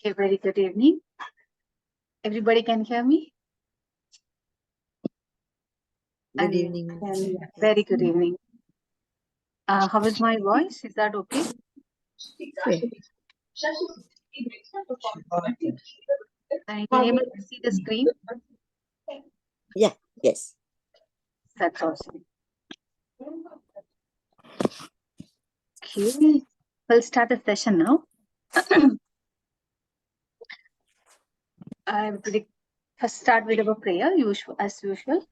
A very good evening. Everybody can hear me? Good evening. Very good evening. How is my voice? Is that okay? Are you able to see the screen? Yeah, yes. That's awesome. Okay, we'll start the session now. I will first start with our prayer, as usual.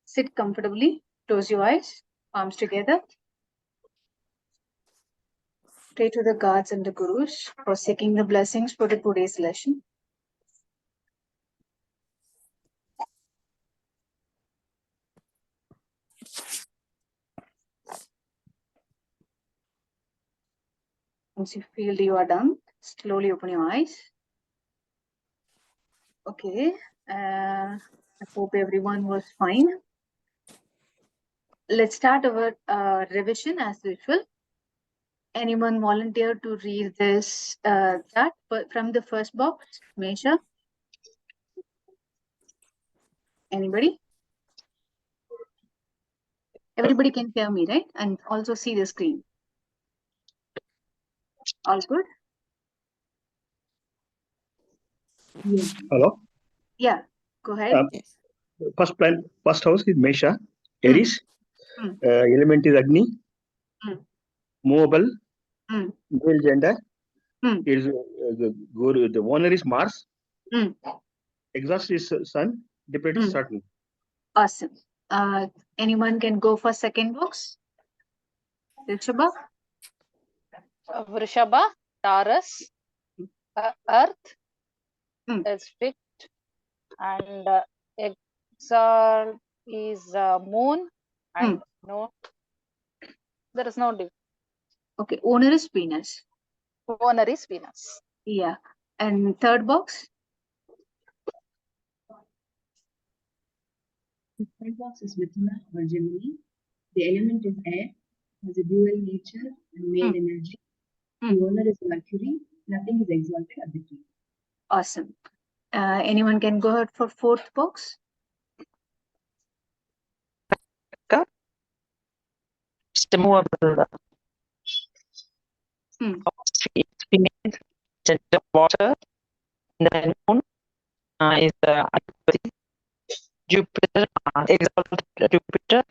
Sit comfortably, close your eyes, palms together. Pray to the gods and the gurus for seeking the blessings for today's lesson. Once you feel you are done, slowly open your eyes. Okay, I hope everyone was fine. Let's start our revision as usual. Anyone volunteer to read this chart from the first box, Mesha? Anybody? Everybody can hear me, right? And also see the screen. All good? Hello. Yeah, go ahead. First house is Mesha, Aries. Element is Agni. Movable. Male gender. Is the owner is Mars. Exhaust is Sun. Dependent is Saturn. Awesome. Anyone can go for second box? Vrishabha, Taurus, Earth is fixed, and Exalt is Moon, and no, there is no difference. Okay, owner is Venus. Owner is Venus. Yeah, and third box? The third box is Mithuna or Gemini. The element is air, has a dual nature and male energy. The owner is Mercury. Nothing is exalted at the key. Awesome. Anyone can go ahead for fourth box? It's the movable. The water, the moon is Jupiter, exalted Jupiter.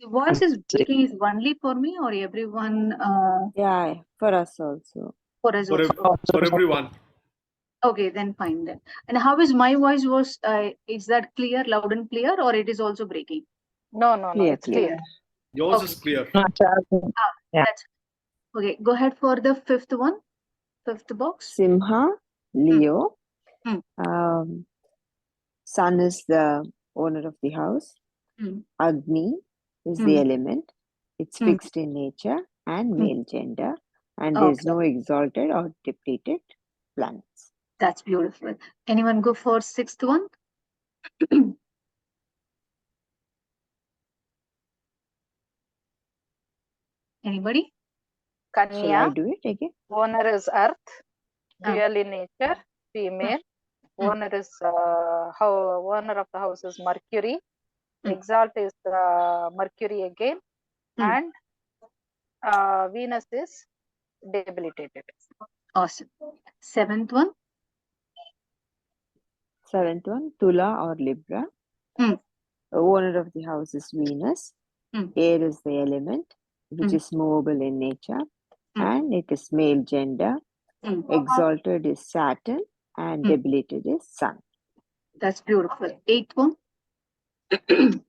The voice is breaking is only for me or everyone? Yeah, for us also. For us also. For everyone. Okay, then fine then. And how is my voice was? Is that clear, loud and clear, or it is also breaking? No, it's clear. Yours is clear. That's okay. Go ahead for the fifth one. Fifth box. Simha, Leo. Sun is the owner of the house. Agni is the element. It's fixed in nature and male gender. And there is no exalted or depleted planets. That's beautiful. Anyone go for sixth one? Anybody? Kanya. Shall I do it again? Owner is Earth, dual in nature, female. Owner is owner of the house is Mercury. Exalt is Mercury again, and Venus is debilitated. Awesome. Seventh one. Seventh one, Tula or Libra. The owner of the house is Venus. Air is the element, which is movable in nature, and it is male gender. Exalted is Saturn, and debilitated is Sun. That's beautiful. Eighth one. If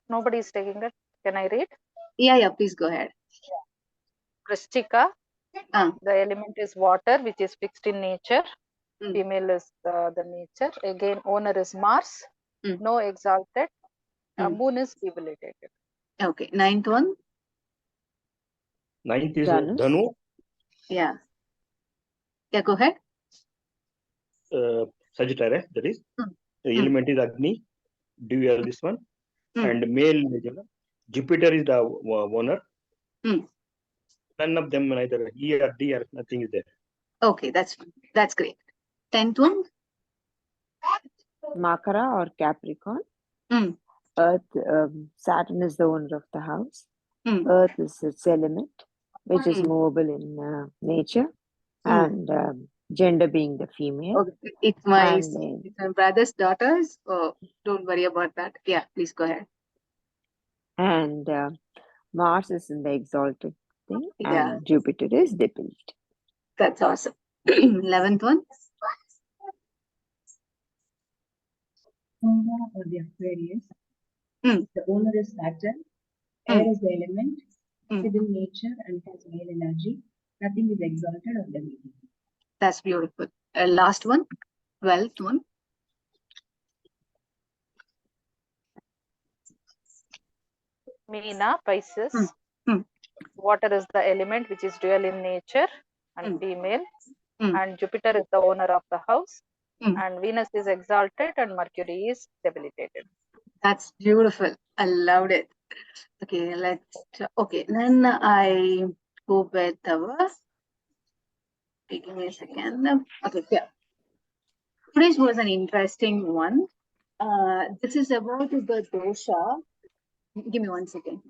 nobody is taking it, can I read? Yeah, please go ahead. Vrishchika, the element is water, which is fixed in nature. Female is the nature. Again, owner is Mars. No exalted. Moon is debilitated. Okay. Ninth one. Ninth is Dhanu. Yeah, go ahead. Sagittarius, that is. The element is Agni. Dual this one. And male, Jupiter is the owner. None of them, neither E or D or nothing is there. Okay, that's great. 10th one. Makara or Capricorn. Earth, Saturn is the owner of the house. Earth is its element, which is movable in nature, and gender being the female. Okay. It's my And brother's daughters. Oh, don't worry about that. Yeah, please go ahead. And Mars is in the exalted thing, Yeah. and Jupiter is deplete. That's awesome. 11th one. Kumbha or the Aquarius. The owner is Saturn. Air is the element, civil nature, and has male energy. Nothing is exalted or demeaning. That's beautiful. Last one. 12th one. Meena, Pisces. Water is the element which is dual in nature and female. And Jupiter is the owner of the house. And Venus is exalted and Mercury is debilitated. That's beautiful. I loved it. Okay, okay, then I go with our, give me a second. Okay, yeah. Today's was an interesting one. This is about the dosha. Give me one second.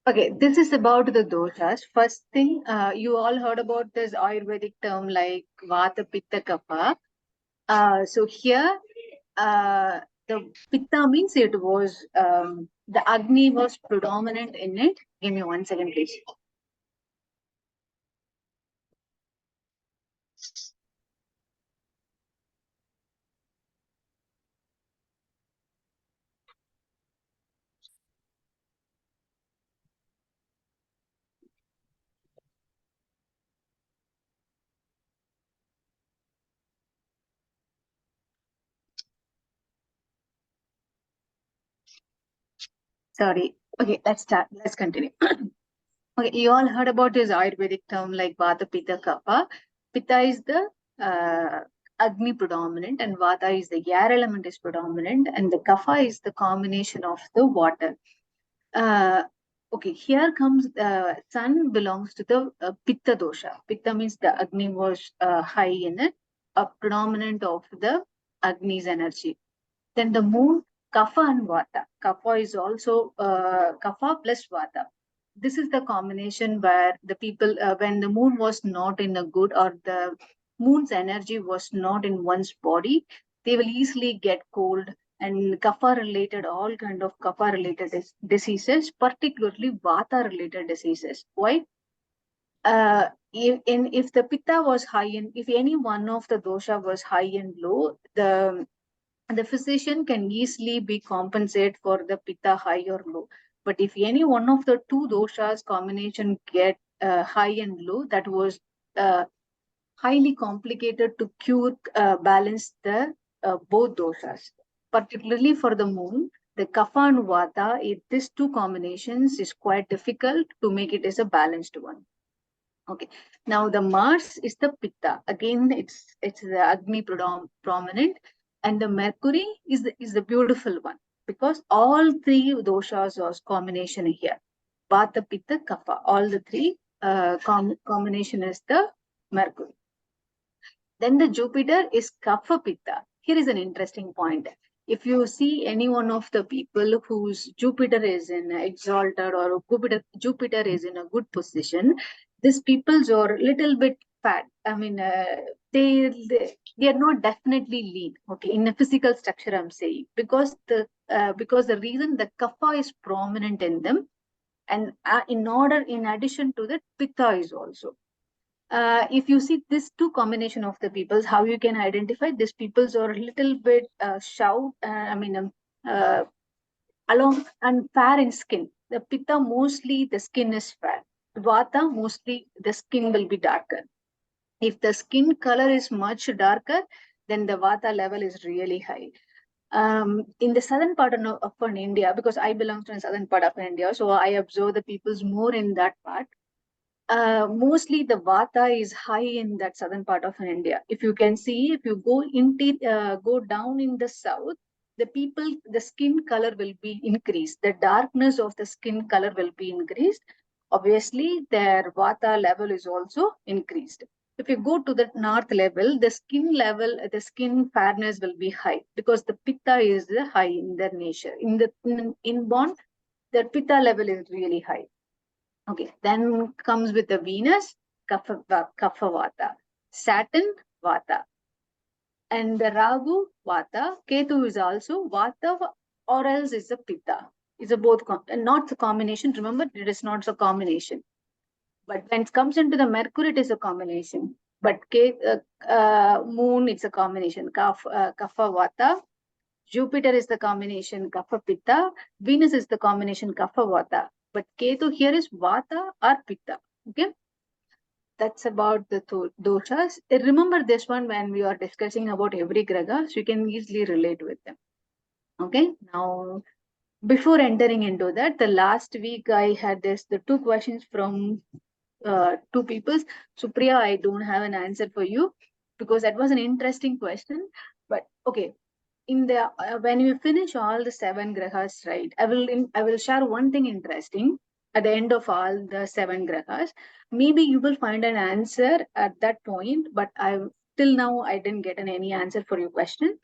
Okay, this is about the doshas. First thing, you all heard about this Ayurvedic term like Vata, Pitta, Kapha. So here, the Pitta means it was, the Agni was predominant in it. Give me one second, please. Sorry. Okay, let's start. Let's continue. Okay, you all heard about this Ayurvedic term like Vata, Pitta, Kapha. Pitta is the Agni predominant, and Vata is the air element is predominant, and the Kapha is the combination of the water. Okay, here comes Sun belongs to the Pitta dosha. Pitta means the Agni was high in it, a predominant of the Agni's energy. Then the moon, Kapha and Vata. Kapha is also Kapha plus Vata. This is the combination where the people, when the moon was not in a good, or the moon's energy was not in one's body, they will easily get cold and kapha related, all kind of kapha related diseases, particularly Vata related diseases. Why? If the pitta was high and if any one of the dosha was high and low, the physician can easily be compensated for the pitta high or low. But if any one of the two doshas combination get high and low, that was highly complicated to cure, balance the both doshas. Particularly for the moon, the kapha and vata, these two combinations is quite difficult to make it as a balanced one. Okay. Now the Mars is the pitta. Again, it's the Agni prominent, and the Mercury is the beautiful one, because all three doshas was combination here. Vata, Pitta, Kapha. All the three combination is the Mercury. Then the Jupiter is Kapha Pitta. Here is an interesting point. If you see any one of the people whose Jupiter is in exalted or Jupiter is in a good position, these peoples are a little bit fat. I mean, they are not definitely lean. Okay, in a physical structure, I'm saying, because the reason the Kapha is prominent in them, and in addition to that, Pitta is also. If you see this two combination of the peoples, how you can identify these peoples are a little bit along and fair in skin. The pitta mostly the skin is fair. Vata mostly the skin will be darker. If the skin color is much darker, then the vata level is really high. In the southern part of India, because I belong to the southern part of India, so I observe the peoples more in that part. Mostly the vata is high in that southern part of India. If you can see, if you go down in the south, the skin color will be increased. The darkness of the skin color will be increased. Obviously, their vata level is also increased. If you go to the north level, the skin fairness will be high because the pitta is high in their nature. In the inborn, their pitta level is really high. Okay, then comes with the Venus, Kapha Vata, Saturn, Vata, and the Rahu, Vata, Ketu is also Vata, or else is a Pitta. It's a both, not the combination. Remember, it is not a combination. But when it comes into the Mercury, it is a combination. But Moon, it's a combination. Kapha Vata, Jupiter is the combination Kapha Pitta, Venus is the combination Kapha Vata. But Ketu here is Vata or Pitta. Okay, that's about the doshas. Remember this one when we are discussing about every graha, so you can easily relate with them. Okay, now before entering into that, the last week I had the two questions from two people. Supriya, I don't have an answer for you because that was an interesting question. But okay, in the when you finish all the 7 grahas, right? I will share one thing interesting at the end of all the 7 grahas. Maybe you will find an answer at that point, but I till now I didn't get any answer for your question.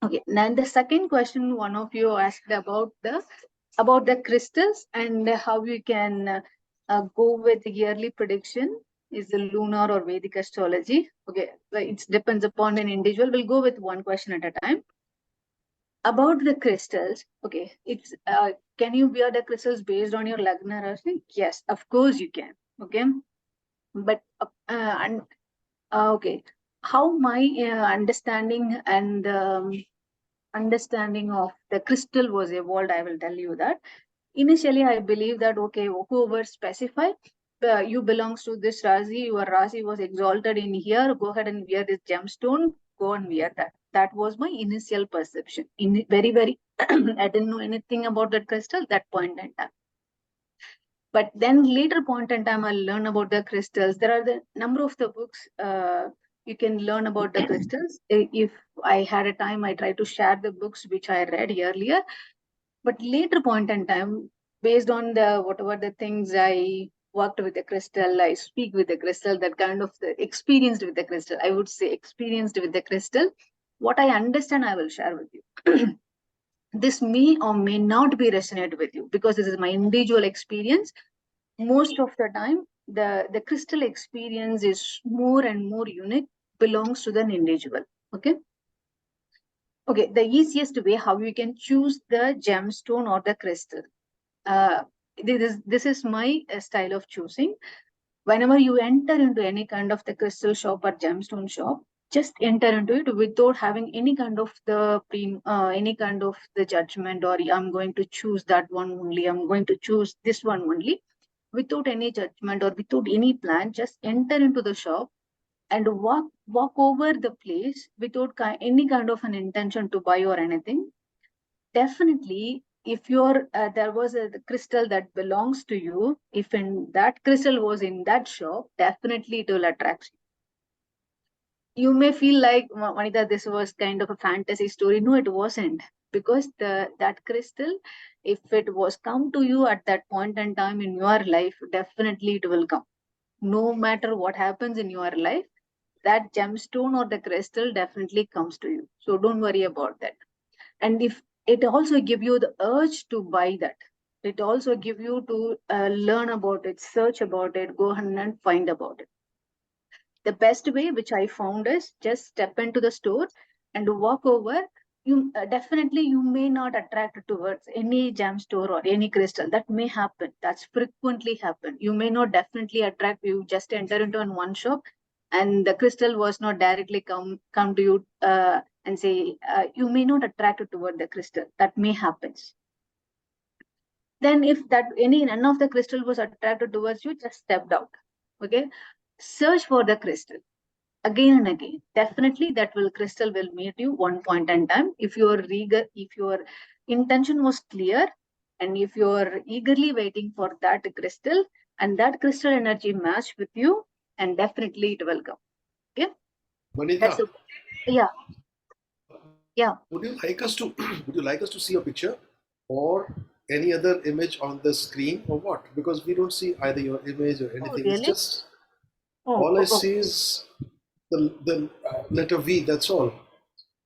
Okay, then the second question one of you asked about the crystals and how you can go with the yearly prediction is the lunar or Vedic astrology. Okay, it depends upon an individual. We'll go with one question at a time. About the crystals, okay, it's can you wear the crystals based on your lagna rasi? Yes, of course you can. Okay, but okay, how my understanding and understanding of the crystal was evolved, I will tell you that. Initially, I believe that, okay, whoever specify, you belongs to this Rasi, your Rasi was exalted in here, go ahead and wear this gemstone, go and wear that. That was my initial perception. Very, I didn't know anything about that crystal that point in time. But then later point in time, I'll learn about the crystals. There are the number of the books you can learn about the crystals. If I had a time, I try to share the books which I read earlier. But later point in time, based on the whatever the things I worked with the crystal, I speak with the crystal, that kind of the experienced with the crystal, I would say experienced with the crystal. What I understand, I will share with you. This may or may not be resonate with you because this is my individual experience. Most of the time, the crystal experience is more and more unique, belongs to the individual. Okay. Okay, the easiest way how you can choose the gemstone or the crystal. This is my style of choosing. Whenever you enter into any kind of the crystal shop or gemstone shop, just enter into it without having any kind of the judgment, or I'm going to choose that one only, I'm going to choose this one only. Without any judgment or without any plan, just enter into the shop and walk over the place without any kind of an intention to buy or anything. Definitely, if there was a crystal that belongs to you, if in that crystal was in that shop, definitely it will attract you. You may feel like, Vanita, this was kind of a fantasy story. No, it wasn't, because that crystal, if it was come to you at that point in time in your life, definitely it will come. No matter what happens in your life, that gemstone or the crystal definitely comes to you. So don't worry about that. And if it also give you the urge to buy that, it also give you to learn about it, search about it, go ahead and find about it. The best way which I found is just step into the store and walk over. You definitely, you may not attract towards any gem store or any crystal. That may happen. That's frequently happen. You may not definitely attract. You just enter into one shop and the crystal was not directly come to you and say, you may not attract toward the crystal. That may happen. Then if none of the crystal was attracted towards you, just stepped out. Okay, search for the crystal. again and again. Definitely that crystal will meet you one point in time. If your intention was clear, and if you're eagerly waiting for that crystal, and that crystal energy match with you, and definitely it will come. Okay. Vanita, yeah. would you like us to would you like us to see a picture or any other image on the screen or what? Because we don't see either your image or anything. Really? It's just all I see is the letter V. That's all.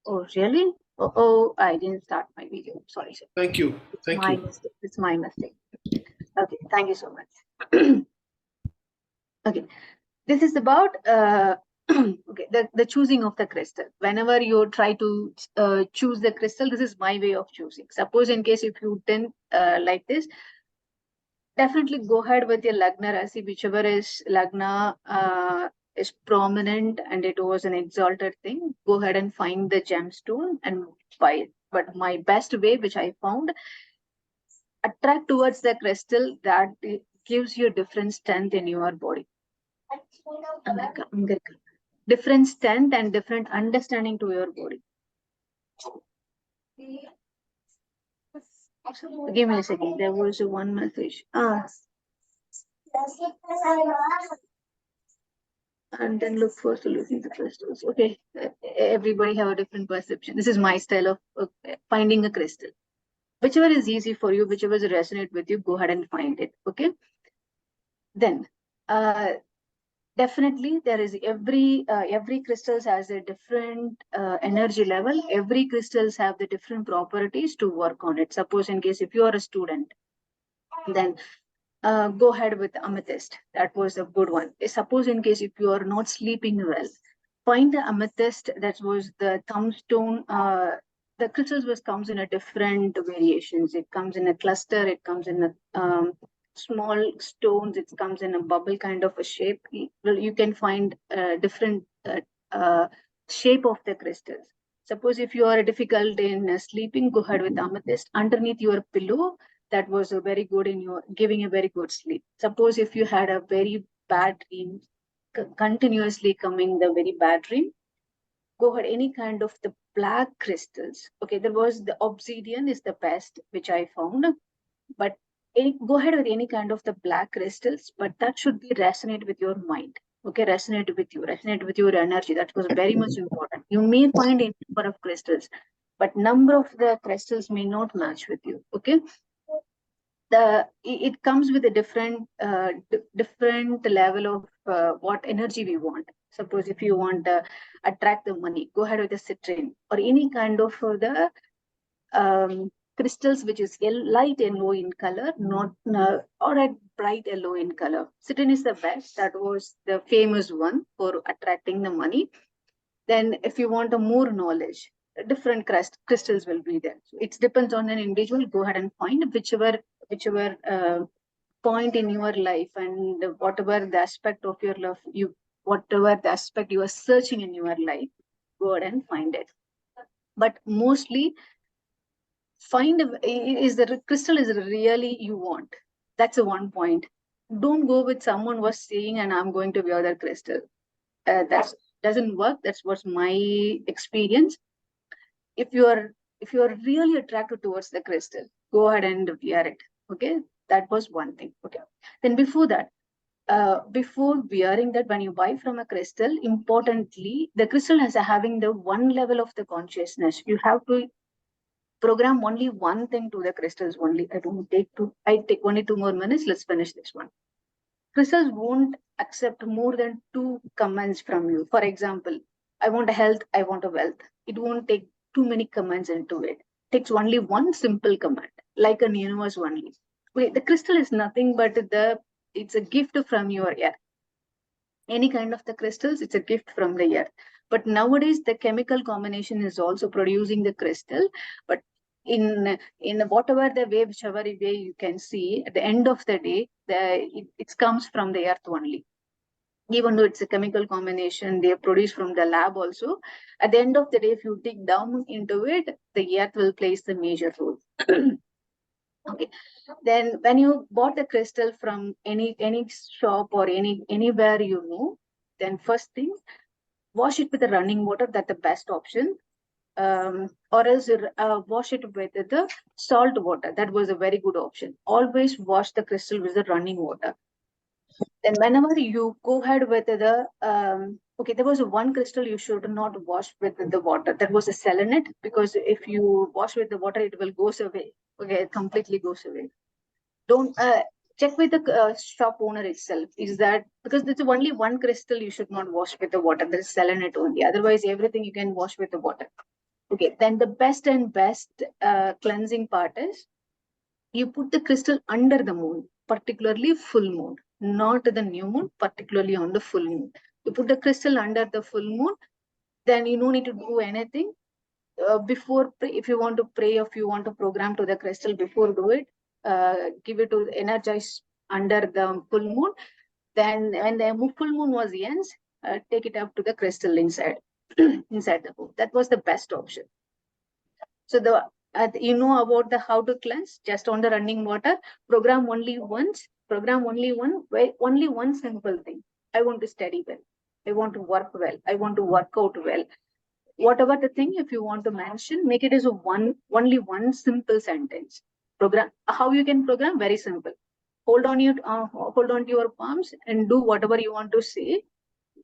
Oh, really? Oh, I didn't start my video. Sorry, sir. Thank you. Thank you. Mistake. It's my mistake. Okay, thank you so much. Okay, this is about okay, the choosing of the crystal. Whenever you try to choose the crystal, this is my way of choosing. Suppose in case if you didn't like this, definitely go ahead with your Lagna Rasi, whichever is Lagna is prominent and it was an exalted thing. Go ahead and find the gemstone and buy it. But my best way, which I found, attract towards the crystal that gives you different strength in your body. Different strength and different understanding to your body. Give me a second. There was one message. And then look for solutions to crystals. Okay, everybody have a different perception. This is my style of finding a crystal. Whichever is easy for you, whichever resonate with you, go ahead and find it. Okay. Then, definitely there is every crystals has a different energy level. Every crystals have the different properties to work on it. Suppose in case if you are a student, then go ahead with amethyst. That was a good one. Suppose in case if you are not sleeping well, find the amethyst. That was the thumbstone. The crystals comes in a different variations. It comes in a cluster. It comes in a small stones. It comes in a bubble kind of a shape. You can find different shape of the crystals. Suppose if you are difficult in sleeping, go ahead with amethyst. Underneath your pillow, that was a very good in your giving a very good sleep. Suppose if you had a very bad dream, continuously coming the very bad dream, go ahead any kind of the black crystals. Okay, there was the obsidian is the best which I found, but go ahead with any kind of the black crystals, but that should be resonate with your mind. Okay, resonate with your energy. That was very much important. You may find a number of crystals, but number of the crystals may not match with you. Okay, it comes with a different level of what energy we want. Suppose if you want to attract the money, go ahead with the citrine or any kind of the crystals which is light yellow in color, not or a bright yellow in color. Citrine is the best. That was the famous one for attracting the money. Then if you want a more knowledge, different crystals will be there. So it depends on an individual. Go ahead and find whichever point in your life and whatever the aspect of your life whatever the aspect you are searching in your life, go ahead and find it. But mostly find is the crystal is really you want. That's a one point. Don't go with someone was saying and I'm going to wear that crystal. That doesn't work. That's what's my experience. If you are really attracted towards the crystal, go ahead and wear it. Okay, that was one thing. Okay, then before that, before wearing that, when you buy from a crystal, importantly, the crystal has having the one level of the consciousness. You have to program only one thing to the crystals only. I take only 2 more minutes. Let's finish this one. Crystals won't accept more than 2 commands from you. For example, I want a health, I want a wealth. It won't take too many commands into it. It takes only one simple command, like an universe only. Wait, the crystal is nothing but it's a gift from your earth. Any kind of the crystals, it's a gift from the earth. But nowadays, the chemical combination is also producing the crystal. But in whatever the way, whichever way you can see, at the end of the day, it comes from the earth only. Even though it's a chemical combination, they are produced from the lab also. At the end of the day, if you dig down into it, the earth will play the major role. Okay. Then when you bought the crystal from any shop or anywhere, then first thing, wash it with the running water. That's the best option. Or else wash it with the salt water. That was a very good option. Always wash the crystal with the running water. Then whenever you go ahead with the okay, there was one crystal you should not wash with the water. That was a selenite, because if you wash with the water, it will goes away. Okay, it completely goes away. Don't check with the shop owner itself. Is that because there's only one crystal you should not wash with the water? There is selenite only. Otherwise, everything you can wash with the water. Okay, then the best cleansing part is you put the crystal under the moon, particularly full moon, not the new moon, particularly on the full moon. You put the crystal under the full moon, then you don't need to do anything. Before, if you want to pray, if you want to program to the crystal, before do it, give it to energize under the full moon. Then when the full moon was ends, take it up to the crystal inside, inside the book. That was the best option. So the you know about the how to cleanse just on the running water. Program only once. Program only only one simple thing. I want to study well. I want to work well. I want to work out well. Whatever the thing, if you want to mention, make it as a only one simple sentence. Program. How you can program? Very simple. Hold on to your palms and do whatever you want to say,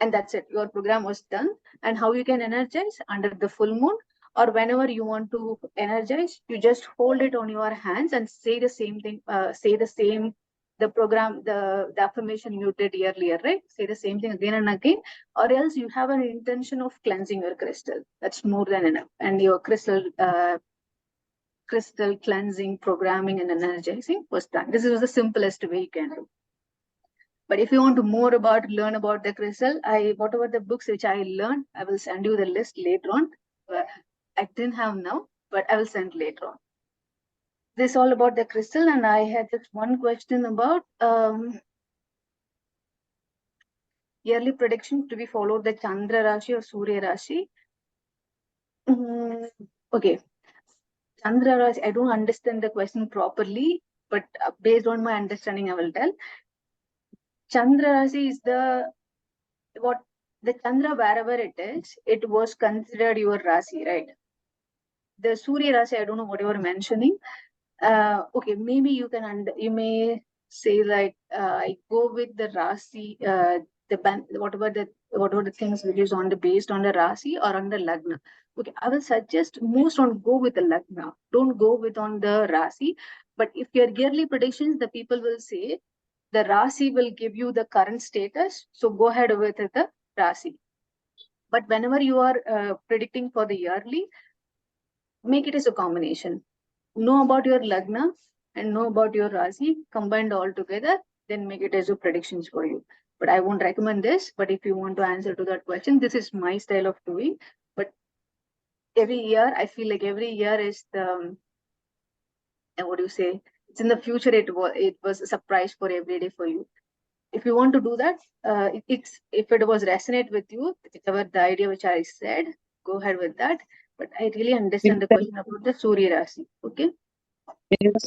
and that's it. Your program was done. And how you can energize under the full moon, or whenever you want to energize, you just hold it on your hands and say the same thing. Say the same. The program, the affirmation you did earlier, right? Say the same thing again and again, or else you have an intention of cleansing your crystal. That's more than enough, and your crystal cleansing, programming, and energizing was done. This is the simplest way you can do. But if you want to learn about the crystal, whatever the books which I learned, I will send you the list later on. I didn't have now, but I will send later on. This is all about the crystal, and I had just one question about yearly prediction to be followed the Chandra Rashi or Surya Rashi. Okay. Chandra Rashi, I don't understand the question properly, but based on my understanding, I will tell. Chandra Rashi is the Chandra, wherever it is, it was considered your Rasi, right? The Surya Rasi, I don't know what you are mentioning. Okay, maybe you may say like I go with the Rasi, whatever the things which is based on the Rasi or on the Lagna. Okay, I will suggest most on go with the Lagna. Don't go with on the Rasi. But if your yearly predictions, the people will say the Rasi will give you the current status. So go ahead with the Rasi. But whenever you are predicting for the yearly, make it as a combination. Know about your Lagna and know about your Rasi, combined all together, then make it as a predictions for you. But I won't recommend this. But if you want to answer to that question, this is my style of doing. But every year, I feel like every year is the, what do you say? It's in the future, it was a surprise for every day for you. If you want to do that, if it was resonate with you, whichever the idea which I said, go ahead with that. But I really understand the question about the Surya Rasi. Okay.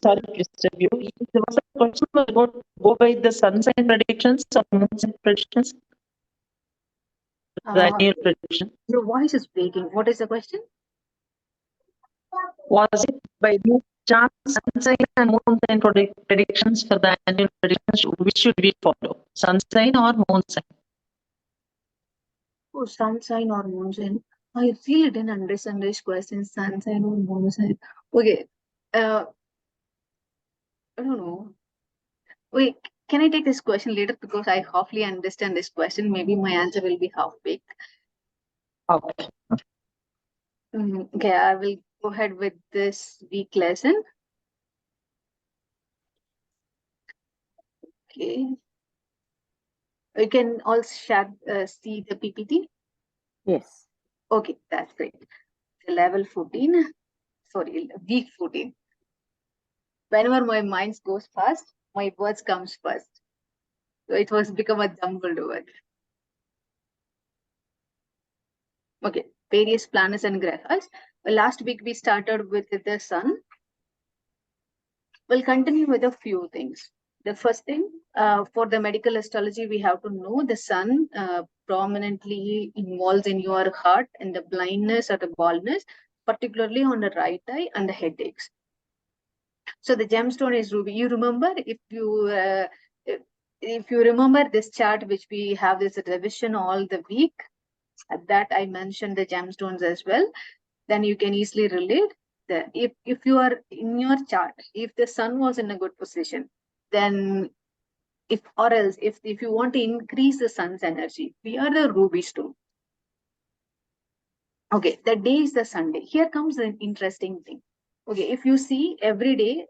Sorry to disturb you. There was a question about go by the sun sign predictions or moon sign predictions. The annual prediction. Your voice is breaking. What is the question? Was it by the chance sun sign and moon sign predictions for the annual predictions? Which should we follow? Sun sign or moon sign? Oh, sun sign or moon sign. I really didn't understand this question. Sun sign or moon sign. Okay. I don't know. Wait, can I take this question later, because I halfly understand this question? Maybe my answer will be half baked. Okay. Okay, I will go ahead with this week lesson. Okay. You can also see the PPT. Yes. Okay, that's great. Level 14. Sorry, week 14. Whenever my mind goes fast, my words comes first. So it was become a jumbled word. Okay, various planets and grahas. Well, last week we started with the sun. We'll continue with a few things. The first thing, for the medical astrology, we have to know the sun prominently involves in your heart and the blindness or the baldness, particularly on the right eye and the headaches. So the gemstone is ruby. You remember, if you remember this chart, which we have this revision all the week, at that I mentioned the gemstones as well. Then you can easily relate. If you are in your chart, if the sun was in a good position, then if you want to increase the sun's energy, we are the ruby stone. Okay, the day is the Sunday. Here comes an interesting thing. Okay, if you see every day,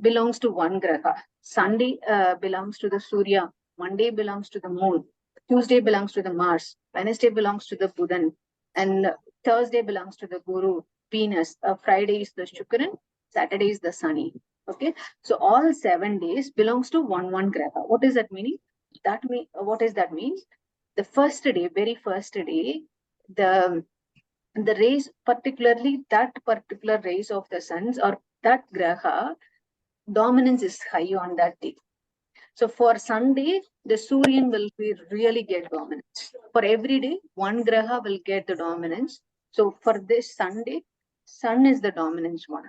belongs to one graha. Sunday belongs to the Surya. Monday belongs to the moon. Tuesday belongs to the Mars. Wednesday belongs to the Buddhan. And Thursday belongs to the Guru, Venus. Friday is the Shukran. Saturday is the Sunny. Okay, so all 7 days belongs to one graha. What is that meaning? What does that mean? The first day, very first day, the rays, particularly that particular rays of the suns or that graha, dominance is high on that day. So for Sunday, the Suryan will really get dominance. For every day, one graha will get the dominance. So for this Sunday, sun is the dominance one.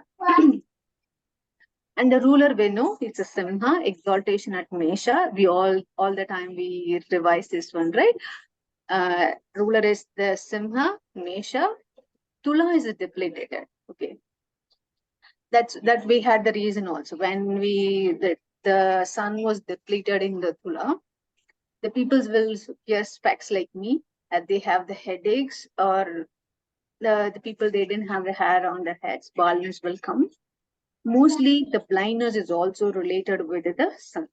And the ruler we know it's a Simha, exaltation at Mesha. We all the time we revise this one, right? Ruler is the Simha, Mesha. Tula is depleted. Okay, that we had the reason also when the sun was depleted in the Tula. The peoples will hear specs like me, they have the headaches, or the people they didn't have the hair on their heads, baldness will come. Mostly the blindness is also related with the sun.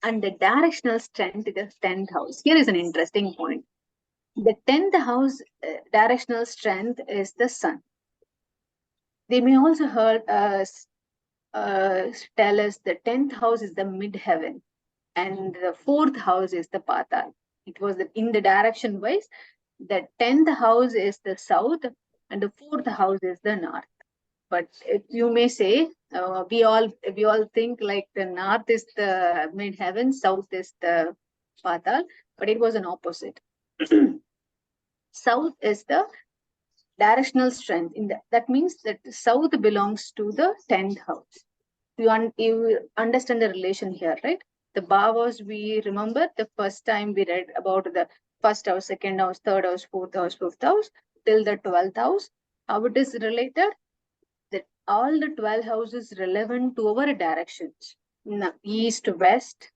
And the directional strength is the 10th house. Here is an interesting point. The 10th house directional strength is the sun. They may also heard us tell us the 10th house is the mid-heaven and the 4th house is the patal. It was in the direction wise, the 10th house is the south and the 4th house is the north. But you may say, we all think like the north is the mid-heaven, south is the patal, but it was an opposite. South is the directional strength. That means that the south belongs to the 10th house. You understand the relation here, right? The bhavas, we remember the first time we read about the first house, second house, third house, fourth house, fifth house, till the 12th house. How it is related? That all the 12 houses relevant to our directions. East, west,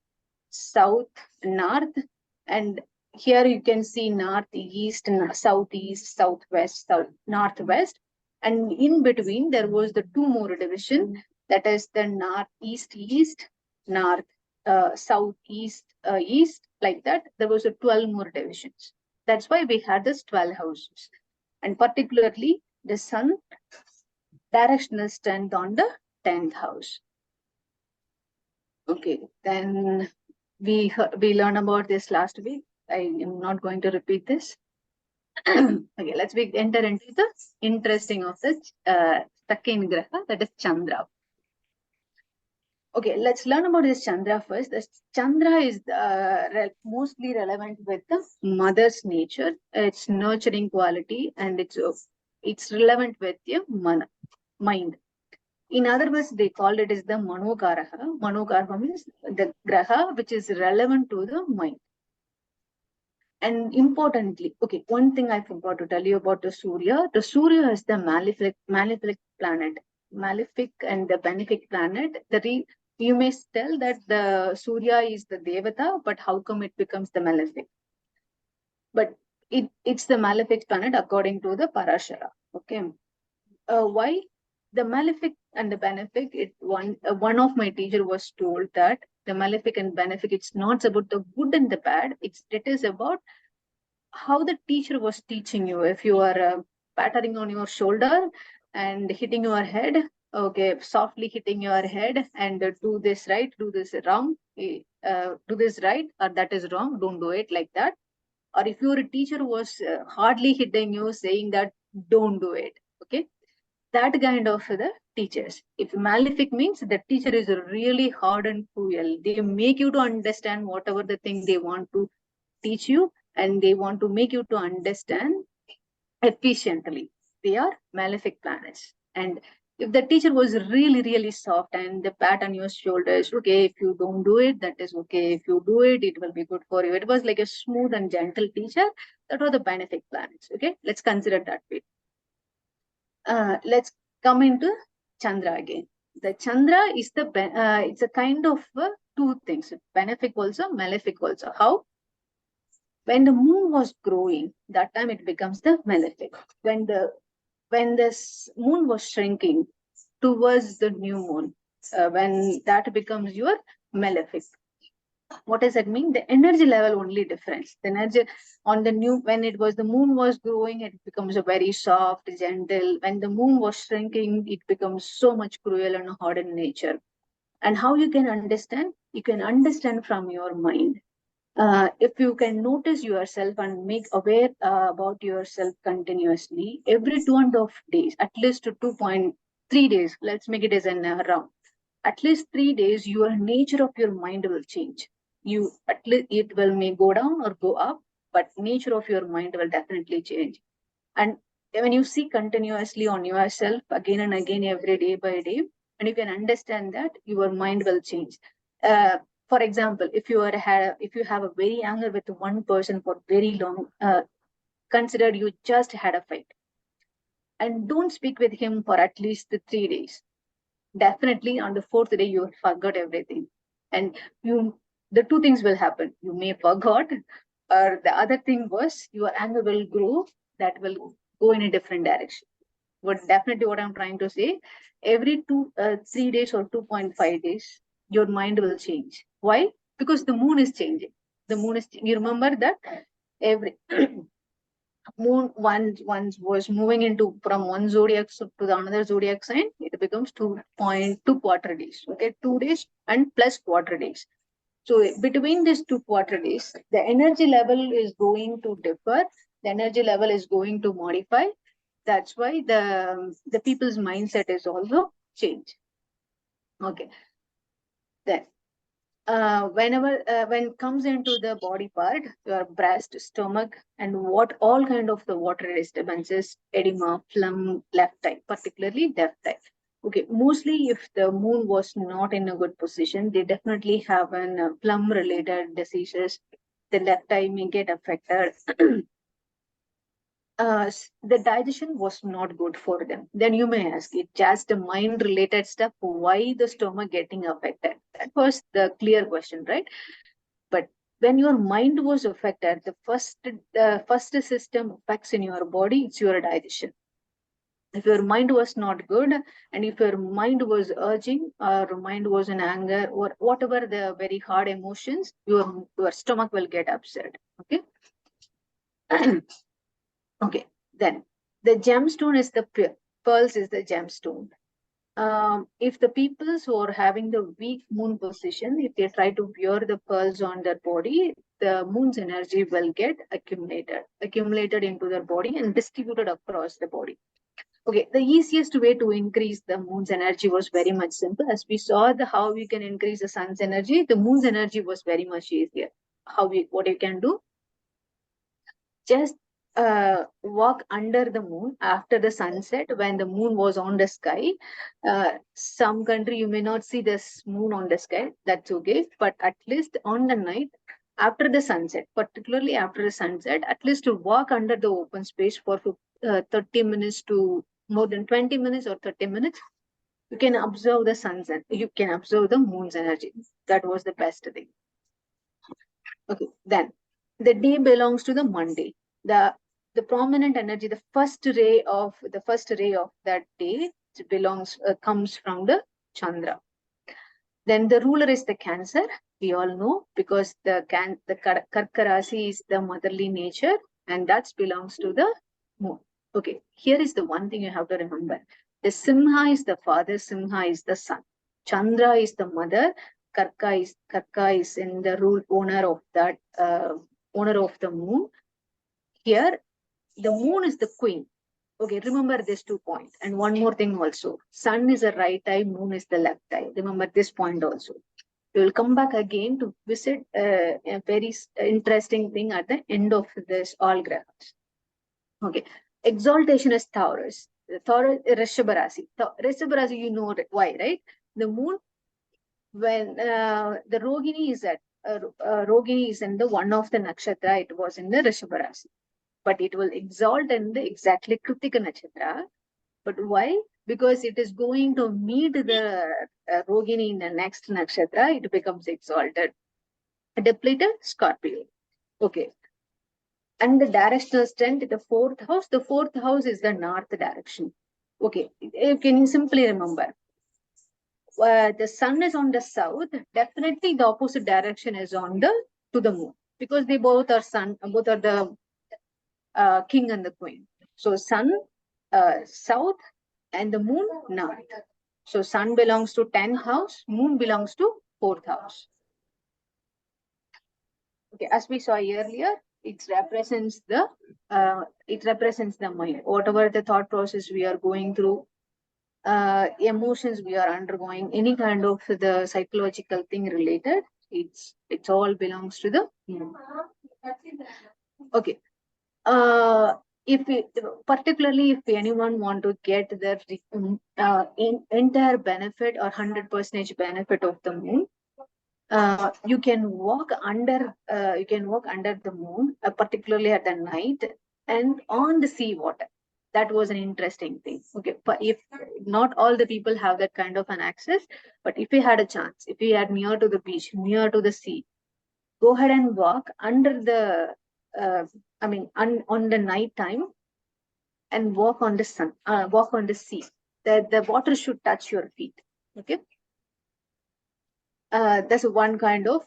south, north, and here you can see north, east, southeast, southwest, northwest, and in between there was the two more division, that is the northeast, east, north, southeast, east, like that. There was a 12 more divisions. That's why we had this 12 houses, and particularly the sun directional strength on the 10th house. Okay, then we learned about this last week. I am not going to repeat this. Okay, let's enter into the interesting of the second graha, that is Chandra. Okay, let's learn about this Chandra first. The Chandra is mostly relevant with the mother's nature, its nurturing quality, and it's relevant with your mind. In other words, they called it as the Manokaraha. Manokaraha means the graha which is relevant to the mind. And importantly, okay, one thing I forgot to tell you about the Surya. The Surya is the malefic planet. Malefic and the benefic planet. You may tell that the Surya is the Devata, but how come it becomes the malefic? But it's the malefic planet according to the Parashara. Okay. Why? The malefic and the benefic, one of my teacher was told that the malefic and benefic, it's not about the good and the bad. It is about how the teacher was teaching you. If you are battering on your shoulder and hitting your head, okay, softly hitting your head and do this right, do this wrong, do this right, or that is wrong, don't do it, like that. Or if your teacher was hardly hitting you, saying that don't do it, okay, that kind of the teachers. If malefic means the teacher is really hard and cruel. They make you to understand whatever the thing they want to teach you, and they want to make you to understand efficiently. They are malefic planets. And if the teacher was really, really soft and the pat on your shoulders, okay, if you don't do it, that is okay. If you do it, it will be good for you. It was like a smooth and gentle teacher. That were the benefic planets. Okay, let's consider that way. Let's come into Chandra again. The Chandra is the it's a kind of two things: benefic also, malefic also. How? When the moon was growing, that time it becomes the malefic. When the moon was shrinking towards the new moon, when that becomes your malefic. What does that mean? The energy level only difference. The energy on the new, when it was the moon was growing, it becomes a very soft, gentle. When the moon was shrinking, it becomes so much cruel and hard in nature. And how you can understand? You can understand from your mind. If you can notice yourself and make aware about yourself continuously, every 2.5 days, at least 2.3 days, let's make it as an round. At least 3 days, your nature of your mind will change. You at least it will may go down or go up, but nature of your mind will definitely change. And when you see continuously on yourself again and again every day by day, and you can understand that, your mind will change. For example, if you have a very anger with one person for very long, consider you just had a fight, and don't speak with him for at least 3 days. Definitely on the 4th day you forgot everything, and the two things will happen. You may forgot, or the other thing was your anger will grow, that will go in a different direction. But definitely what I'm trying to say, every 3 days or 2.5 days, your mind will change. Why? Because the moon is changing. The moon is, you remember that every moon once was moving into from one zodiac to the another zodiac sign, it becomes 2.2 quarter days. Okay, 2 days and plus quarter days. So between these 2 quarter days, the energy level is going to differ. The energy level is going to modify. That's why the people's mindset is also changed. Okay. Then whenever when it comes into the body part, your breast, stomach, and what all kind of the water disturbances, edema, phlegm, left eye, particularly left eye. Okay, mostly if the moon was not in a good position, they definitely have an phlegm related diseases. The left eye may get affected. The digestion was not good for them. Then you may ask, it just a mind related stuff, why the stomach getting affected? That was the clear question, right? But when your mind was affected, the first system affects in your body, it's your digestion. If your mind was not good, and if your mind was urging, or mind was in anger, or whatever the very hard emotions, your stomach will get upset. Okay. Okay, then the gemstone is the pearls is the gemstone. If the peoples who are having the weak moon position, if they try to wear the pearls on their body, the moon's energy will get accumulated into their body and distributed across the body. Okay, the easiest way to increase the moon's energy was very much simple. As we saw how we can increase the sun's energy, the moon's energy was very much easier. What you can do? Just walk under the moon after the sunset when the moon was on the sky. Some country you may not see this moon on the sky, that's okay, but at least on the night after the sunset, particularly after the sunset, at least to walk under the open space for 30 minutes to more than 20 minutes or 30 minutes, you can observe the sunset, you can observe the moon's energy. That was the best thing. Okay, then the day belongs to the Monday. The prominent energy, the first ray of that day comes from the Chandra. Then the ruler is the Cancer. We all know, because the Karka Rasi is the motherly nature, and that belongs to the moon. Okay, here is the one thing you have to remember. The Simha is the father, Simha is the son. Chandra is the mother, Karka is in the owner of the moon. Here, the moon is the queen. Okay, remember this 2 points. And one more thing also. Sun is the right eye, moon is the left eye. Remember this point also. We will come back again to visit a very interesting thing at the end of this all grahas. Okay, exaltation is Taurus. The Taurus, Rishabha Rasi. Rishabha Rasi, you know why, right? The moon, when the Rogini is at Rogini is in the one of the nakshatra, it was in the Rishabha Rasi. But it will exalt in the exactly Kritika nakshatra. But why? Because it is going to meet the Rogini in the next nakshatra, it becomes exalted. Depleted Scorpio. Okay. And the directional strength, the fourth house is the north direction. Okay. Can you simply remember? The sun is on the south, definitely the opposite direction is on the to the moon, because they both are the king and the queen. So sun south and the moon north. So sun belongs to 10th house, moon belongs to 4th house. Okay, as we saw earlier, it represents the mind. Whatever the thought process we are going through, emotions we are undergoing, any kind of the psychological thing related, it's all belongs to the moon. Okay. Particularly if anyone want to get the entire benefit or 100% benefit of the moon, you can walk under the moon, particularly at the night and on the sea water. That was an interesting thing. Okay, but if not all the people have that kind of an access, but if we had a chance, if we had near to the beach, near to the sea, go ahead and walk under the on the night time and walk on the sun, walk on the sea. The water should touch your feet. Okay. That's one kind of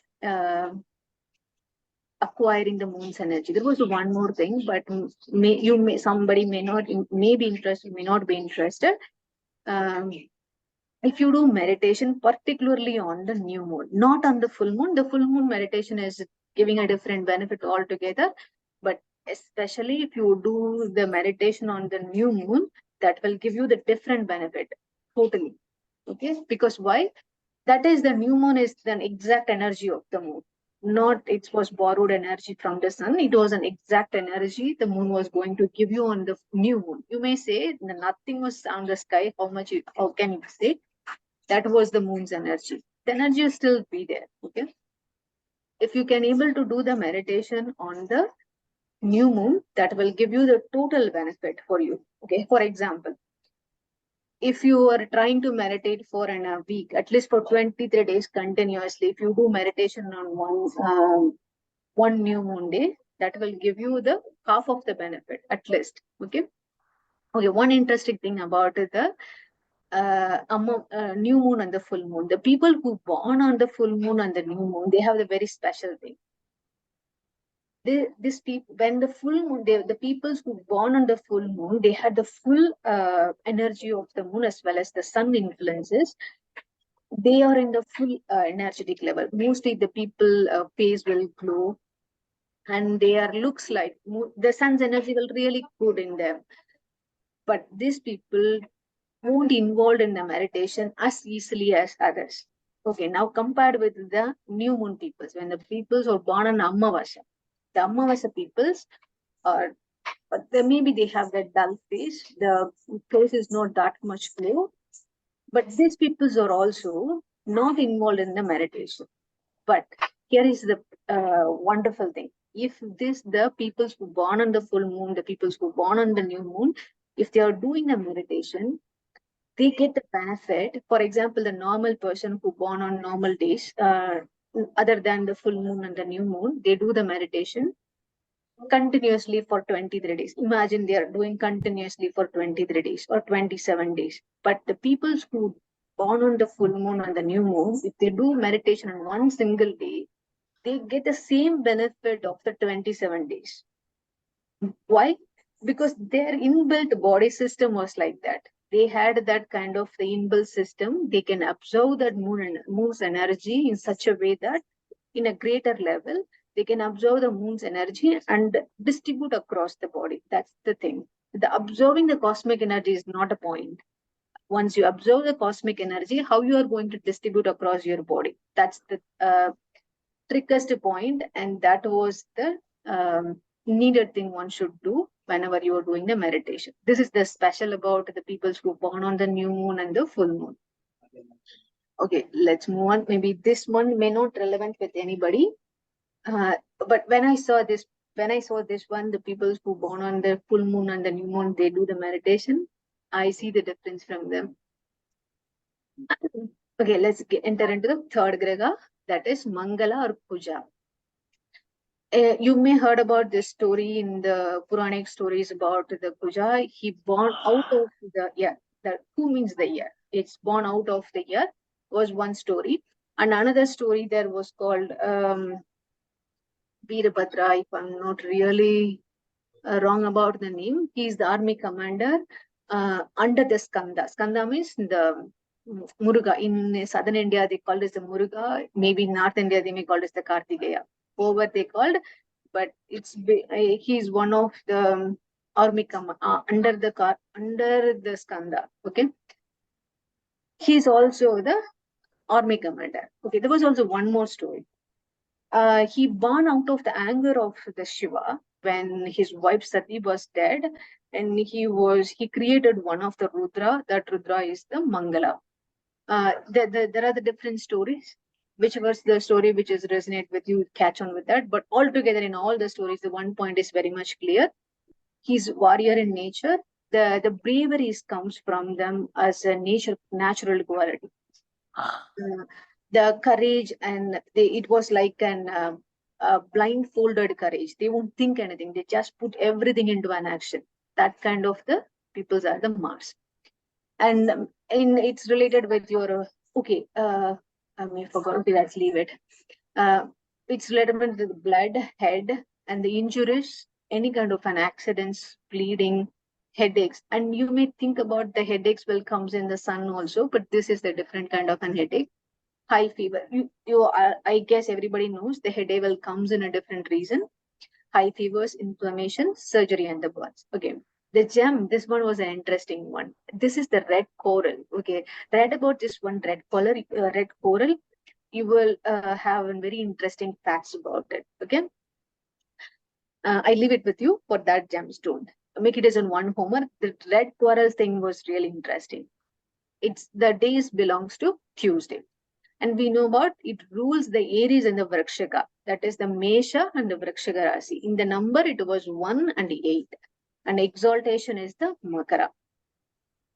acquiring the moon's energy. There was one more thing, but somebody may be interested, may not be interested. If you do meditation, particularly on the new moon, not on the full moon meditation is giving a different benefit altogether. But especially if you do the meditation on the new moon, that will give you the different benefit totally. Okay, because why? That is, the new moon is the exact energy of the moon. Not it was borrowed energy from the sun. It was an exact energy the moon was going to give you on the new moon. You may say nothing was on the sky. How can you say? That was the moon's energy. The energy will still be there. Okay. If you can able to do the meditation on the new moon, that will give you the total benefit for you. Okay. For example, if you are trying to meditate for a week, at least for 23 days continuously, if you do meditation on one new moon day, that will give you the half of the benefit at least. Okay. Okay. One interesting thing about the new moon and the full moon. The people who born on the full moon and the new moon, they have the very special thing. When the full moon, the people who born on the full moon, they had the full energy of the moon as well as the sun influences. They are in the full energetic level. Mostly the people face will glow, and looks like the sun's energy will really good in them. But these people won't involved in the meditation as easily as others. Okay, now compared with the new moon peoples, when the peoples are born on Amavasya, the Amavasya peoples are, but maybe they have that dull face, the face is not that much glow, but these peoples are also not involved in the meditation. But here is the wonderful thing. If the peoples who born on the full moon, the peoples who born on the new moon, if they are doing a meditation, they get the benefit. For example, the normal person who born on normal days, other than the full moon and the new moon, they do the meditation continuously for 23 days. Imagine they are doing continuously for 23 days or 27 days. But the people who born on the full moon and the new moon, if they do meditation on one single day, they get the same benefit of the 27 days. Why? Because their inbuilt body system was like that. They had that kind of the inbuilt system. They can absorb that moon's energy in such a way that in a greater level, they can absorb the moon's energy and distribute across the body. That's the thing. the observing the cosmic energy is not a point. Once you observe the cosmic energy, how you are going to distribute across your body, that's the trickiest point, and that was the needed thing one should do whenever you are doing the meditation. This is the special about the people who born on the new moon and the full moon. Okay, let's move on. Maybe this one may not relevant with anybody, but when I saw this one, the people who born on the full moon and the new moon, they do the meditation. I see the difference from them. Okay, let's enter into the third graha, that is Mangala or Puja. You may heard about this story in the Puranic stories about the Puja. He born out of the year. The two means the year. It's born out of the year was one story. And another story there was called Veerabhadra, if I'm not really wrong about the name. He is the army commander under the Skanda. Skanda means the Muruga. In southern India, they call it the Muruga. Maybe in North India, they may call it the Kartikeya. Over they called, but he's one of the army under the Skanda. Okay, he's also the army commander. Okay, there was also one more story. He born out of the anger of the Shiva when his wife Sati was dead, and he created one of the Rudra. That Rudra is the Mangala. There are the different stories. Which was the story which is resonate with you, catch on with that. But altogether in all the stories, the one point is very much clear. He's warrior in nature. The bravery comes from them as a natural quality. The courage, and it was like an blindfolded courage. They won't think anything. They just put everything into an action. That kind of the peoples are the Mars. And it's related with your okay. I may forgot. Okay, let's leave it. It's related with the blood, head, and the injuries, any kind of an accidents, bleeding, headaches. And you may think about the headaches will comes in the sun also, but this is the different kind of an headache. High fever. I guess everybody knows the headache will comes in a different reason. High fevers, inflammation, surgery, and the burns. Okay. The gem, this one was an interesting one. This is the red coral. Okay, read about this one red coral. You will have very interesting facts about it. Okay, I leave it with you for that gemstone. Make it as in one homer. The red coral thing was really interesting. It's the days belongs to Tuesday, and we know about it rules the Aries and the Vrikshaka. That is the Mesha and the Vrikshaka Rasi. In the number, it was 1 and 8. And exaltation is the Makara.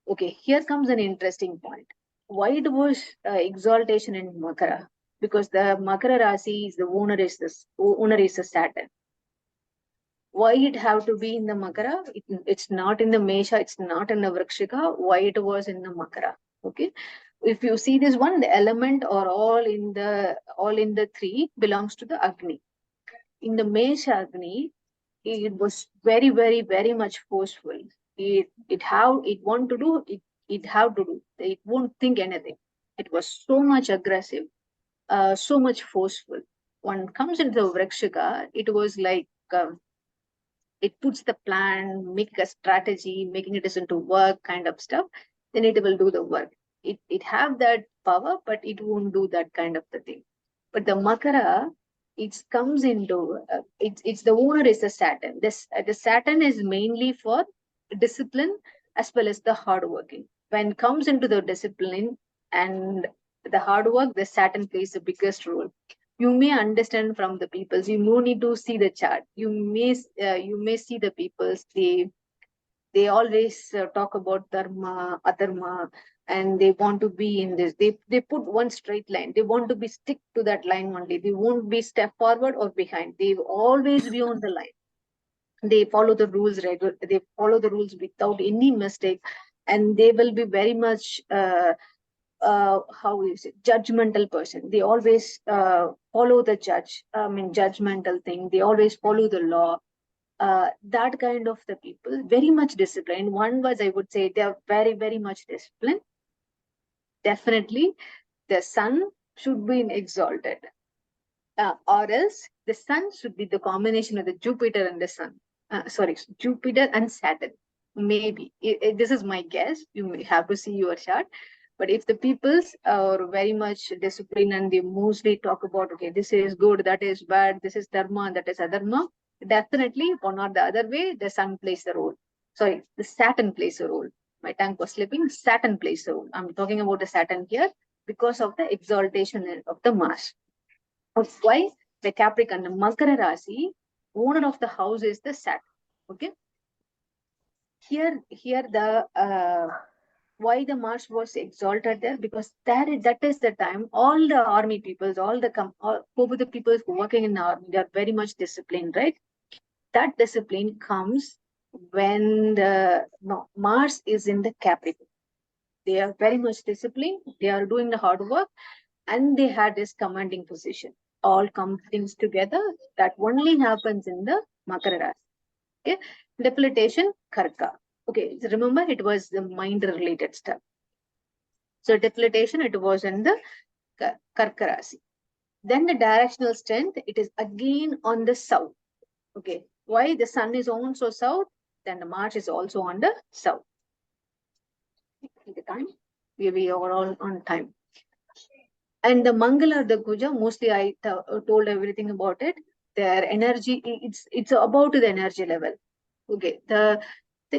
Okay, here comes an interesting point. Why it was exaltation in Makara? Because the Makara Rasi is the owner is the Saturn. Why it have to be in the Makara? It's not in the Mesha, it's not in the Vrikshika. Why it was in the Makara? Okay, if you see this one, the element or all in the three belongs to the Agni. In the Mesha Agni, it was very, very, very much forceful. It want to do it. It have to do. It won't think anything. It was so much aggressive, so much forceful. When it comes into the Vrikshika, it was like it puts the plan, make a strategy, making it into work kind of stuff. Then it will do the work. It have that power, but it won't do that kind of the thing. But the Makara, it comes into it's the owner is the Saturn. The Saturn is mainly for discipline as well as the hard working. When it comes into the discipline and the hard work, the Saturn plays the biggest role. You may understand from the peoples. You no need to see the chart. You may see the peoples. They always talk about dharma, adharma, and they want to be in this. They put one straight line. They want to be stick to that line only. They won't be step forward or behind. They always be on the line. They follow the rules regular. They follow the rules without any mistake, and they will be very much how is it judgmental person. They always follow the judgmental thing. They always follow the law. That kind of the people, very much disciplined. One was, I would say, they are very, very much disciplined. Definitely, the sun should be exalted, or else the sun should be the combination of the Jupiter and the sun. Jupiter and Saturn. maybe. This is my guess. You may have to see your chart. But if the peoples are very much disciplined and they mostly talk about, okay, this is good, that is bad, this is dharma, that is adharma, definitely one or the other way, the sun plays a role. Sorry, the Saturn plays a role. My tongue was slipping. Saturn plays a role. I'm talking about the Saturn here because of the exaltation of the Mars. That's why the Capricorn, the Makara Rasi, owner of the house is the Saturn. Okay. Here the why the Mars was exalted there, because that is the time all the army peoples, all the people who are working in the army, they are very much disciplined, right? That discipline comes when Mars is in the Capricorn. They are very much disciplined. They are doing the hard work, and they had this commanding position. All come things together. That only happens in the Makara Rasi. Okay, debilitation Karka. Okay, so remember it was the mind related stuff. So debilitation, it was in the Karka Rasi. Then the directional strength, it is again on the south. Okay, why the sun is also south, then the Mars is also on the south. The time we are all on time. And the Mangala, the Kuja, mostly I told everything about it. Their energy, it's about the energy level. Okay,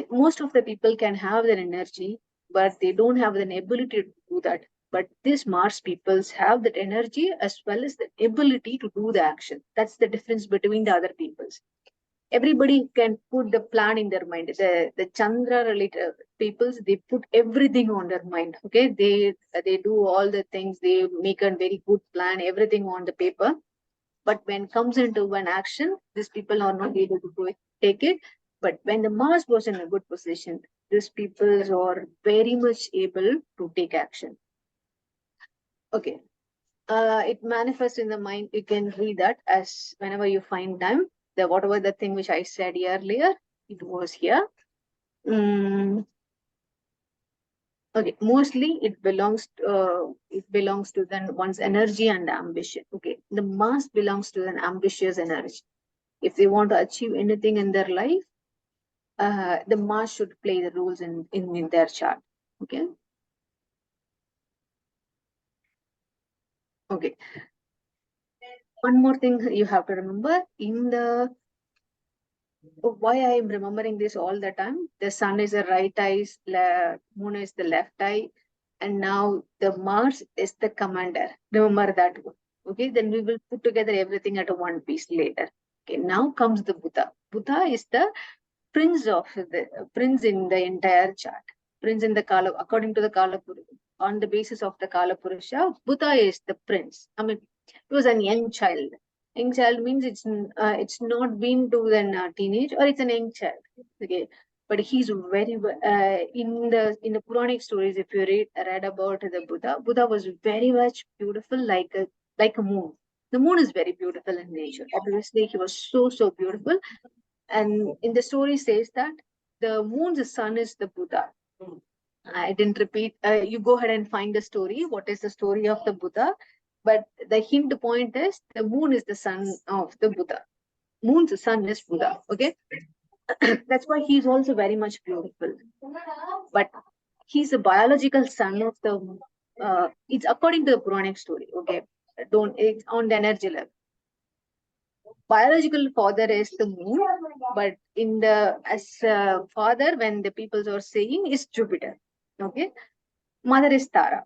most of the people can have their energy, but they don't have the ability to do that. But these Mars peoples have that energy as well as the ability to do the action. That's the difference between the other peoples. Everybody can put the plan in their mind. The Chandra related peoples, they put everything on their mind. Okay, they do all the things. They make a very good plan, everything on the paper. But when comes into one action, these people are not able to take it. But when the Mars was in a good position, these people are very much able to take action. Okay. It manifests in the mind. You can read that as whenever you find time. Whatever the thing which I said earlier, it was here. Okay, mostly it belongs to then one's energy and ambition. Okay, the Mars belongs to an ambitious energy. If they want to achieve anything in their life, the Mars should play the roles in their chart. Okay. Okay. One more thing you have to remember in the why I am remembering this all the time. The sun is the right eye, moon is the left eye, and now the Mars is the commander. Remember that one. Okay, then we will put together everything at a one piece later. Okay, now comes the Buddha. Buddha is the prince in the entire chart. Prince in the Kala, according to the Kala Purusha. On the basis of the Kala Purusha, Buddha is the prince. I mean, he was a young child. Young child means it's not been to the teenage, or it's an young child. Okay, but he's very in the Puranic stories. If you read about the Buddha was very much beautiful, like a moon. The moon is very beautiful in nature. Obviously, he was so beautiful. And in the story says that the moon's son is the Buddha. I didn't repeat. You go ahead and find the story. What is the story of the Buddha? But the hint point is the moon is the son of the Buddha. Moon's son is Buddha. Okay. That's why he's also very much beautiful. But he's a biological son of the. It's according to the Puranic story. Okay. It's on the energy level. Biological father is the moon, but as father, when the people are saying, is Jupiter. Okay, mother is Tara.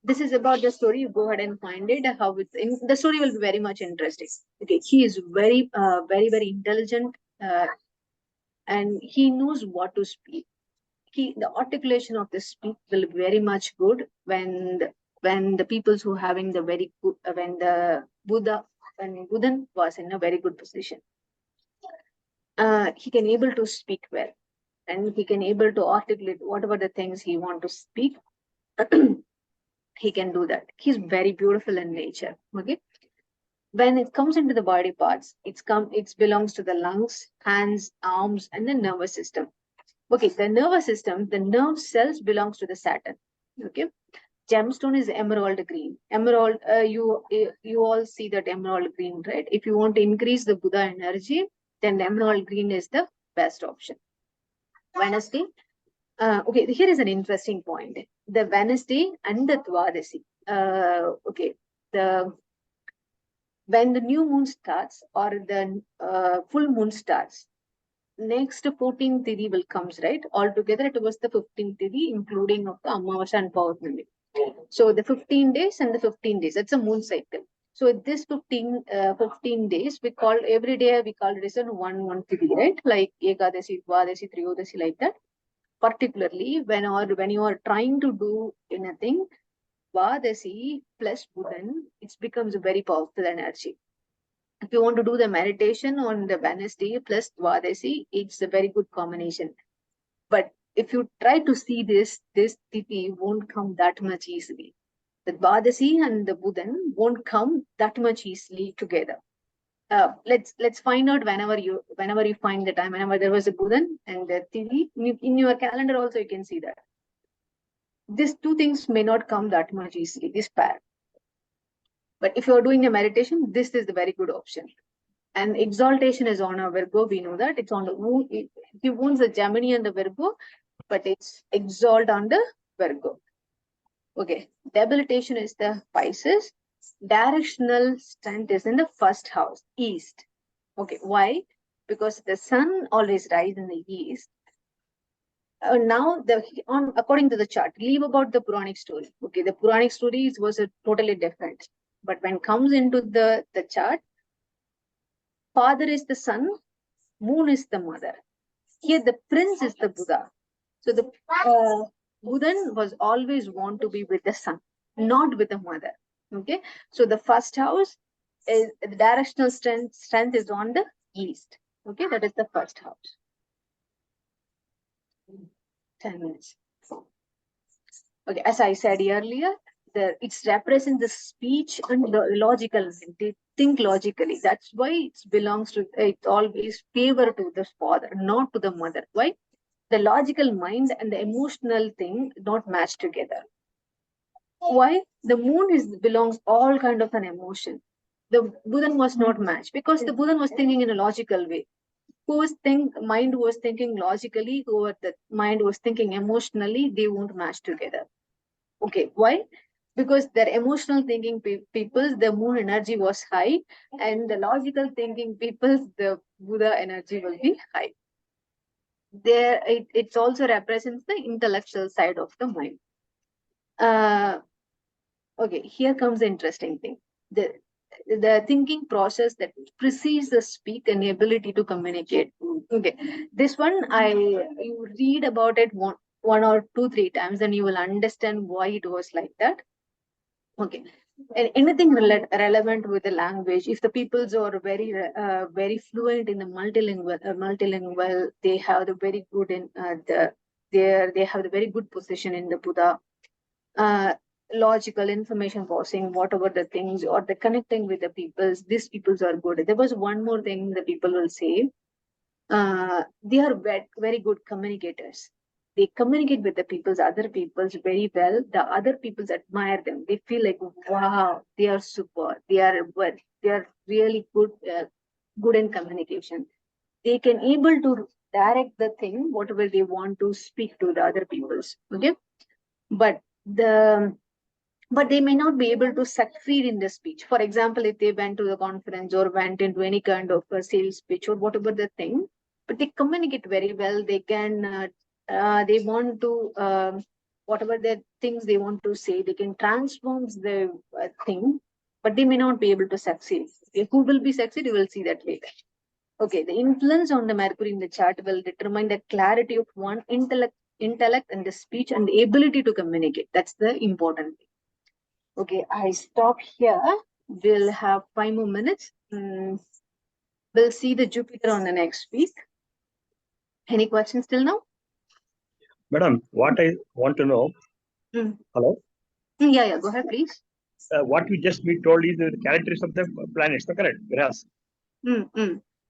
This is about the story. You go ahead and find it. How the story will be very much interesting. Okay, he is very very intelligent, and he knows what to speak. The articulation of the speech will be very much good when the peoples who having the very good when Buddhan was in a very good position. He can able to speak well, and he can able to articulate whatever the things he want to speak. He can do that. He's very beautiful in nature. Okay. When it comes into the body parts, it belongs to the lungs, hands, arms, and the nervous system. Okay, the nervous system, the nerve cells belongs to the Saturn. Okay. Gemstone is emerald green. Emerald, you all see that emerald green, right? If you want to increase the Buddha energy, then the emerald green is the best option. Wednesday. Okay, here is an interesting point. The Wednesday and the Dwadasi. Okay, the when the new moon starts or the full moon starts, next 14th Tithi will comes, right? Altogether, it was the 15th Tithi, including of the Amavasya and Paurnami. So the 15 days and the 15 days, that's a moon cycle. So this 15 days, we call every day, we call it as a one Tithi, right? Like Ekadasi, Dwadasi, Triyodasi, like that. Particularly when you are trying to do anything, Dwadasi plus Buddhan, it becomes a very powerful energy. If you want to do the meditation on the Wednesday plus Dwadasi, it's a very good combination. But if you try to see this Tithi won't come that much easily. The Dwadasi and the Buddhan won't come that much easily together. Let's find out whenever you find the time, whenever there was a Buddhan and the Tithi, in your calendar also you can see that. These two things may not come that much easily, this pair. But if you're doing a meditation, this is the very good option. And exaltation is on a Virgo, we know that. It's on the moon. He owns the Gemini and the Virgo, but it's exalt on the Virgo. Okay, debilitation is the Pisces. Directional strength is in the first house, East. Okay, why? Because the sun always rises in the East. Now, according to the chart, leave about the Puranic story. Okay, the Puranic story was a totally different. But when comes into the chart, father is the sun, moon is the mother. Here, the prince is the Buddha. So the Buddhan was always want to be with the sun, not with the mother. Okay, so the first house is the directional strength is on the east. Okay, that is the first house. 10 minutes. Okay, as I said earlier, it's represent the speech and the logical. They think logically. That's why it belongs to. It always favor to the father, not to the mother. Why? The logical mind and the emotional thing not match together. Why? The moon belongs all kind of an emotion. The Buddhan was not matched because the Buddhan was thinking in a logical way. Mind was thinking logically, the mind was thinking emotionally, they won't match together. Okay, why? Because their emotional thinking people's, the moon energy was high, and the logical thinking people's, the Buddha energy will be high. There, it also represents the intellectual side of the mind. Okay, here comes the interesting thing. The thinking process that precedes the speak and the ability to communicate. Okay, this one you read about it one or 2-3 times, and you will understand why it was like that. Okay, and anything relevant with the language, if the peoples are very fluent in the multilingual, they have the very good in they have the very good position in the Buddha. Logical information passing, whatever the things, or the connecting with the peoples, these peoples are good. There was one more thing the people will say. They are very good communicators. They communicate with the peoples, other peoples very well. The other peoples admire them. They feel like, wow, they are super. They are really good, good in communication. They can able to direct the thing, whatever they want to speak to the other peoples. Okay, but they may not be able to succeed in the speech. For example, if they went to the conference or went into any kind of a sales pitch or whatever the thing, but they communicate very well. They can, they want to, whatever the things they want to say, they can transform the thing, but they may not be able to succeed. Who will be succeed? You will see that later. Okay, the influence on the Mercury in the chart will determine the clarity of one intellect and the speech and the ability to communicate. That's the important thing. Okay, I stop here. We'll have 5 more minutes. We'll see the Jupiter on the next week. Any questions till now? Madam, what I want to know. Hello? Yeah, go ahead, please. What we just told is the characteristics of the planets, correct? Grahas.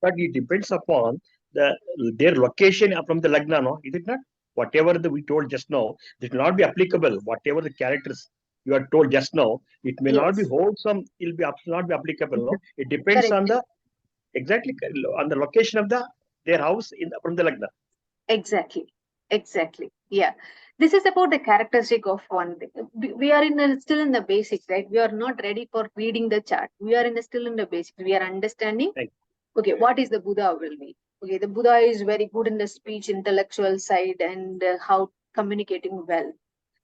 But it depends upon their location from the Lagna, no? Is it not? Whatever we told just now, it will not be applicable. Whatever the characters you are told just now, it may not be wholesome, it will not be applicable. No? It depends on the exactly on the location of their house from the Lagna. Exactly. Exactly. Yeah. This is about the characteristic of one thing. We are still in the basics, right? We are not ready for reading the chart. We are still in the basics. We are understanding. Right. Okay, what is the Buddha will be? Okay, the Buddha is very good in the speech, intellectual side, and how communicating well.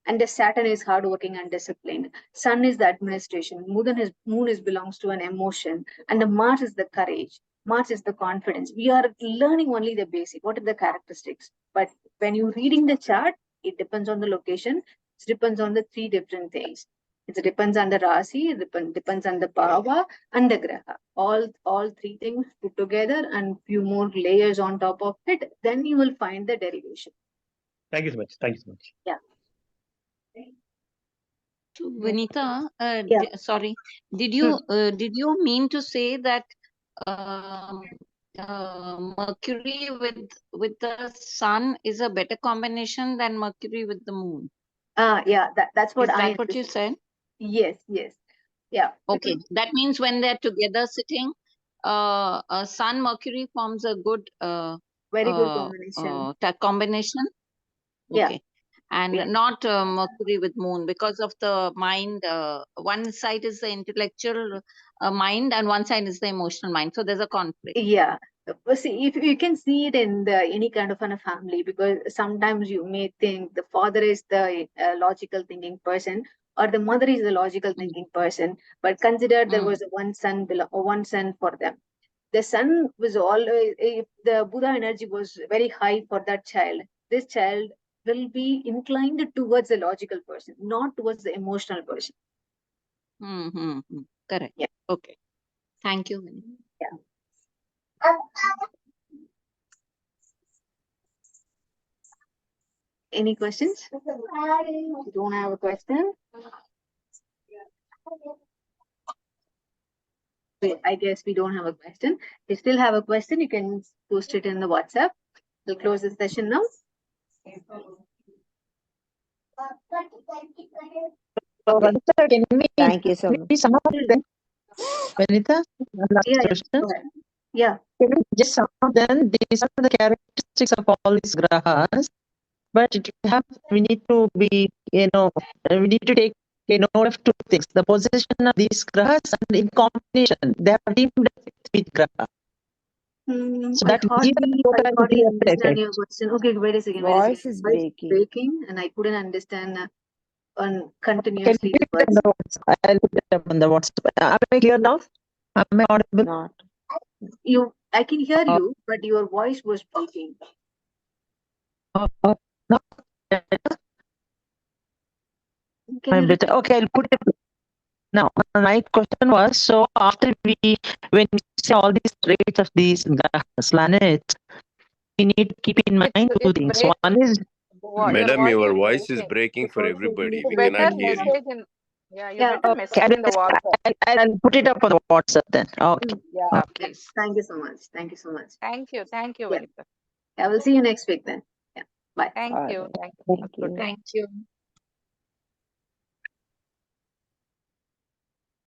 And the Saturn is hardworking and disciplined. Sun is the administration. Moon is belongs to an emotion, and the Mars is the courage. Mars is the confidence. We are learning only the basic. What are the characteristics? But when you're reading the chart, it depends on the location. It depends on the three different things. It depends on the Rasi, it depends on the Bhava and the Graha. All three things put together and few more layers on top of it, then you will find the derivation. Thank you so much. Thank you so much. Yeah. So, Vinita, Yeah. sorry, did you mean to say that Mercury with the sun is a better combination than Mercury with the moon? Yeah, that's what Is that what you said? Yes, yeah. Okay, that means when they're together sitting, Sun Mercury forms a good Very good combination. combination. Yeah. Okay. And not Mercury with moon, because of the mind. One side is the intellectual mind and one side is the emotional mind. So there's a conflict. Yeah. See, if you can see it in any kind of a family, because sometimes you may think the father is the logical thinking person or the mother is the logical thinking person, but consider there was one son for them. The sun was always, if the Buddha energy was very high for that child, this child will be inclined towards the logical person, not towards the emotional person. Correct. Yeah. Okay. Thank you. Yeah. Any questions? You don't have a question? I guess we don't have a question. If you still have a question, you can post it in the WhatsApp. We'll close the session now. Thank you so much. Vanita, last Yeah, question. go ahead. Yeah. Can we just sum up then? These are the characteristics of all these grahas. But we need to be, we need to take note of two things: the position of these grahas and in combination, they have deemed with graha. So I that hardly understand your question. Okay, wait a second. Voice is breaking. And I couldn't understand Can continuously you the put it words. on the WhatsApp? I'll put it up on the WhatsApp. Am I clear now? Am I audible? Not. I can hear you, but your voice was breaking. No. Can you repeat? Okay, I'll put it. Now, my question was, so after when we see all these traits of these planets, we need to keep in mind two things. One is, Madam, your voice is breaking for everybody. We cannot hear you. You better message in the WhatsApp. I'll put it up on the WhatsApp then. Okay. Yeah, please. Thank you so much. Thank you so much. Thank you, Yeah. Vanita. I will see you next week then. Yeah. Bye. Thank you. Thank you. Thank you.